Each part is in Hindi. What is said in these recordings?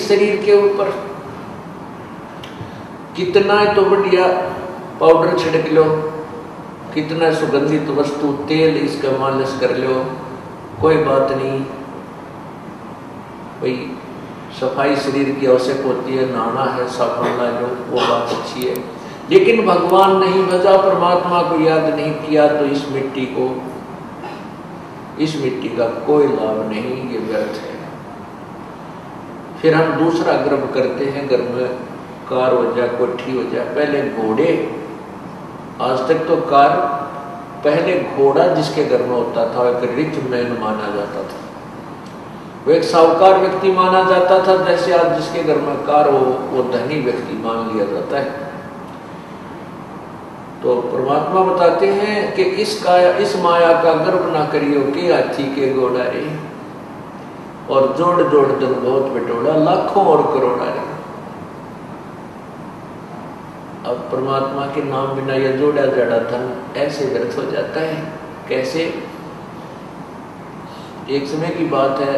इस शरीर के ऊपर कितना तो बढ़िया पाउडर छिड़क लो, कितना सुगंधित वस्तु तेल इसका मालिश कर लो, कोई बात नहीं भाई, सफाई शरीर की आवश्यक होती है, नहाना है, साबुन ला लो, वो बात अच्छी है। लेकिन भगवान नहीं भजा, परमात्मा को याद नहीं किया, तो इस मिट्टी का कोई लाभ नहीं, ये व्यर्थ है। फिर हम दूसरा गर्व करते हैं, घर में कार हो जाए, कोठी हो जाए। पहले घोड़े, आज तक तो कार, पहले घोड़ा जिसके घर में होता था एक रिच मैन माना जाता था, वो एक साहूकार व्यक्ति माना जाता था। जैसे आज जिसके घर में कार हो वो धनी व्यक्ति मान लिया जाता है। तो परमात्मा बताते हैं कि इस माया का गर्व ना करियो कि हाथी के घोड़ा रे, और जोड़ जोड़ धन बहुत बिटोड़ा, लाखों और करोड़ा रे। अब परमात्मा के नाम बिना यह जोड़ा जड़ा धन ऐसे व्यर्थ हो जाता है। कैसे? एक समय की बात है,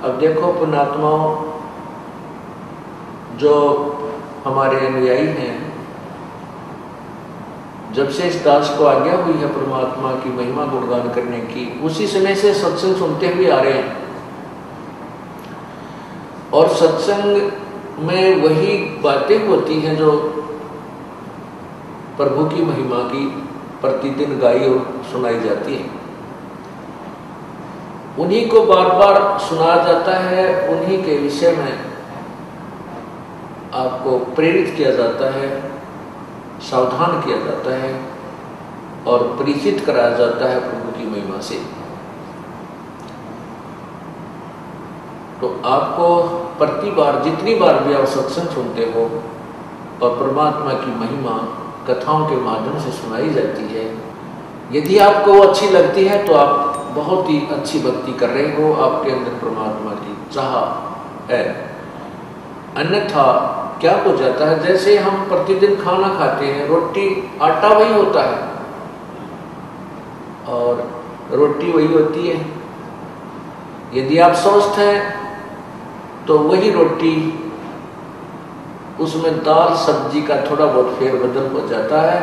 अब देखो पुण्यात्माओं, जो हमारे अनुयायी हैं, जब से इस दास को आज्ञा हुई है परमात्मा की महिमा गुणगान करने की, उसी समय से सत्संग सुनते हुए आ रहे हैं। और सत्संग में वही बातें होती हैं जो प्रभु की महिमा की प्रतिदिन गाई और सुनाई जाती है। उन्हीं को बार बार सुनाया जाता है, उन्हीं के विषय में आपको प्रेरित किया जाता है, सावधान किया जाता है और परिचित कराया जाता है प्रभु की महिमा से। तो आपको प्रति बार, जितनी बार भी आप सत्संग सुनते हो और परमात्मा की महिमा कथाओं के माध्यम से सुनाई जाती है, यदि आपको वो अच्छी लगती है तो आप बहुत ही अच्छी भक्ति कर रहे हो, आपके अंदर परमात्मा की चाह है। अन्यथा क्या हो जाता है, जैसे हम प्रतिदिन खाना खाते हैं, रोटी आटा वही होता है और रोटी वही होती है। यदि आप स्वस्थ हैं तो वही रोटी, उसमें दाल सब्जी का थोड़ा बहुत फेरबदल हो जाता है।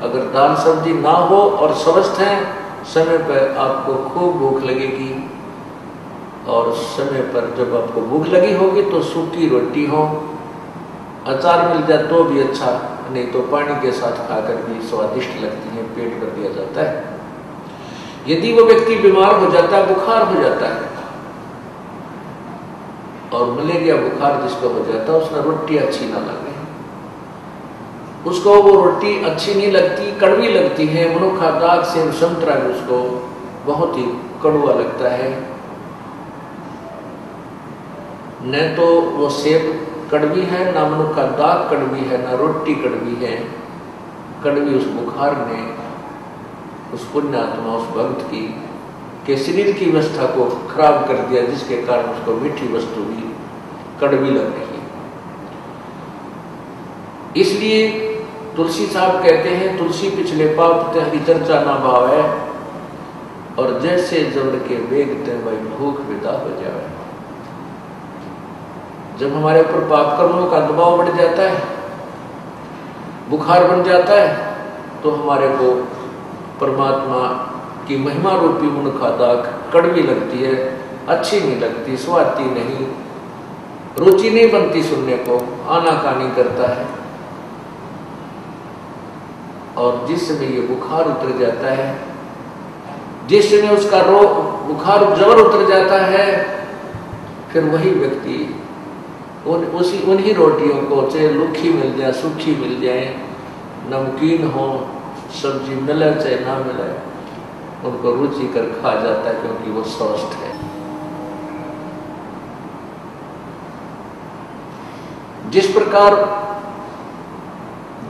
अगर दाल सब्जी ना हो और स्वस्थ हैं, समय पर आपको खूब भूख लगेगी, और समय पर जब आपको भूख लगी होगी तो सूखी रोटी हो, अचार मिल जाए तो भी अच्छा, नहीं तो पानी के साथ खाकर भी स्वादिष्ट लगती है, पेट भर दिया जाता है। यदि वो व्यक्ति बीमार हो जाता है, बुखार हो जाता है, और मलेरिया बुखार जिसको हो जाता है, उसमें रोटी अच्छी ना लगे, उसको वो रोटी अच्छी नहीं लगती, कड़वी लगती है। मनुखा दाग से संतरा भी उसको बहुत ही कड़वा लगता है। न तो वो सेब कड़वी है, ना मनुखा दाग कड़वी है, ना रोटी कड़वी है। कड़वी उस बुखार ने उस पुण्यात्मा, उस भक्त की के शरीर की अवस्था को खराब कर दिया, जिसके कारण उसको मीठी वस्तु भी कड़वी लग रही है। इसलिए तुलसी साहब कहते हैं, तुलसी पिछले पाप ते हरि चर्चा ना भावे, और जैसे जबर के वेग ते वही भूख विदा हो जाए। जब हमारे ऊपर पाप कर्मों का दबाव बढ़ जाता है, बुखार बन जाता है, तो हमारे को परमात्मा की महिमा रूपी मनुखा दाग कड़वी लगती है, अच्छी नहीं लगती, स्वादी नहीं, रुचि नहीं बनती, सुनने को आनाकानी करता है। और जिस समय ये बुखार उतर जाता है, जिस समय उसका रोग बुखार जबर उतर जाता है, फिर वही व्यक्ति उन्हीं रोटियों को, चाहे लुखी मिल जाए, सूखी मिल जाए, नमकीन हो, सब्जी मिले चाहे ना मिले, उनको रुचि कर खा जाता है, क्योंकि वो स्वस्थ है। जिस प्रकार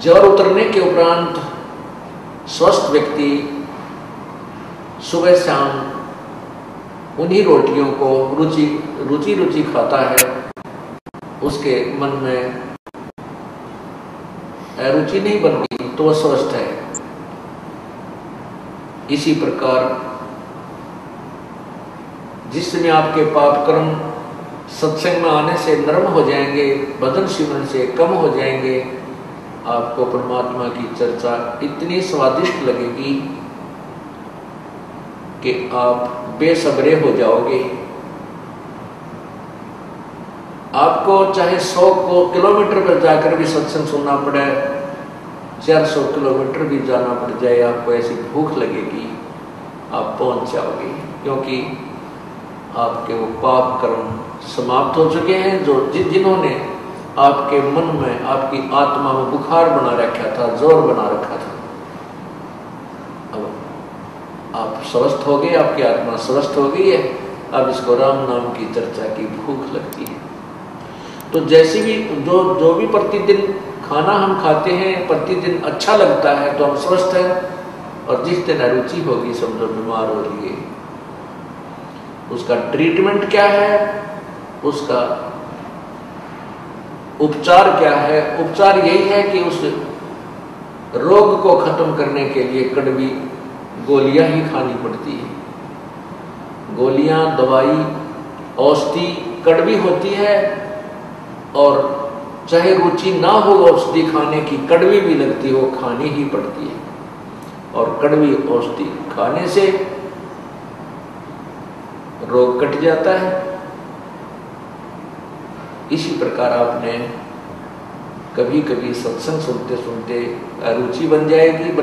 ज्वर उतरने के उपरांत स्वस्थ व्यक्ति सुबह शाम उन्हीं रोटियों को रुचि खाता है, उसके मन में रुचि नहीं बनती, तो वह स्वस्थ है। इसी प्रकार जिस समय आपके पाप कर्म सत्संग में आने से नरम हो जाएंगे, भजन सिमरन से कम हो जाएंगे। आपको परमात्मा की चर्चा इतनी स्वादिष्ट लगेगी कि आप बेसब्रे हो जाओगे। आपको चाहे 100 किलोमीटर पर जाकर भी सत्संग सुनना पड़े, 400 किलोमीटर भी जाना पड़ जाए, आपको ऐसी भूख लगेगी, आप पहुंच जाओगे। क्योंकि आपके वो पाप कर्म समाप्त हो चुके हैं, जो जिन्होंने आपके मन में, आपकी आत्मा में बुखार बना रखा था, जोर बना रखा था। अब आप स्वस्थ हो गए, आपकी आत्मा स्वस्थ हो गई है। अब इसको राम नाम की चर्चा की भूख लगती है। तो जैसी भी जो भी प्रतिदिन खाना हम खाते हैं, प्रतिदिन अच्छा लगता है तो हम स्वस्थ हैं। और जिस दिन अरुचि होगी समझो बीमार हो रही है। उसका ट्रीटमेंट क्या है, उसका उपचार क्या है? उपचार यही है कि उस रोग को खत्म करने के लिए कड़वी गोलियां ही खानी पड़ती है। गोलियां, दवाई, औषधि कड़वी होती है, और चाहे रुचि ना हो औषधि खाने की, कड़वी भी लगती है, वो खानी ही पड़ती है। और कड़वी औषधि खाने से रोग कट जाता है। इसी प्रकार आपने कभी कभी सत्संग सुनते सुनते रुचि बन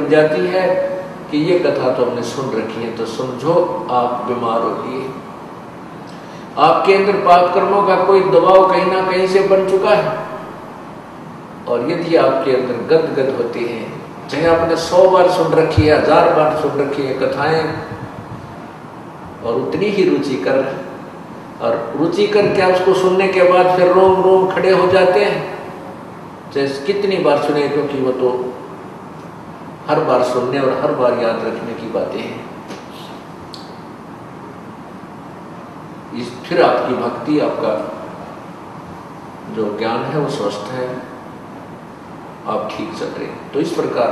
जाती है कि ये कथा तो हमने सुन रखी है, तो समझो आप बीमार हो लिए। आपके अंदर पाप कर्मों का कोई दबाव कहीं ना कहीं से बन चुका है। और यदि आपके अंदर गदगद होती है, चाहे आपने 100 बार सुन रखी है, 1000 बार सुन रखी है कथाएं, और उतनी ही रुचि कर रहे हैं, और रुचि करके उसको सुनने के बाद फिर रोम रोम खड़े हो जाते हैं, चाहे कितनी बार सुने, क्योंकि वो तो हर बार सुनने और हर बार याद रखने की बातें हैं। फिर आपकी भक्ति, आपका जो ज्ञान है वो स्वस्थ है, आप ठीक चल रहे हैं। तो इस प्रकार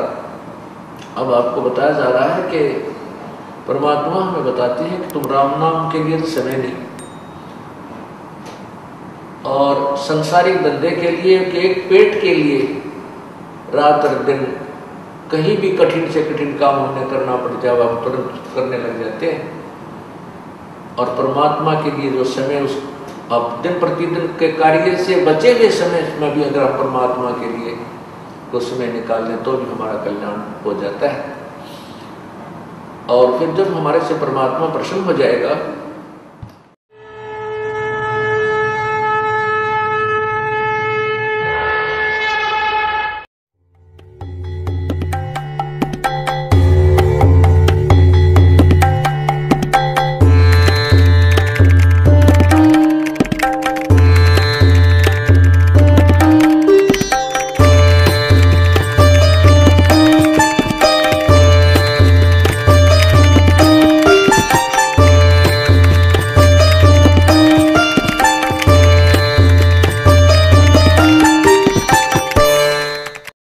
अब आपको बताया जा रहा है कि परमात्मा हमें बताते हैं कि तुम राम नाम के लिए तो समय नहीं, और संसारिक धंधे के लिए, कि एक पेट के लिए रात और दिन कहीं भी कठिन से कठिन काम हमें करना पड़ जाए, हम तुरंत करने लग जाते हैं। और परमात्मा के लिए जो समय, उस अब दिन प्रतिदिन के कार्य से बचे हुए समय में भी अगर हम परमात्मा के लिए कुछ समय निकाल लें तो भी हमारा कल्याण हो जाता है। और फिर जब हमारे से परमात्मा प्रसन्न हो जाएगा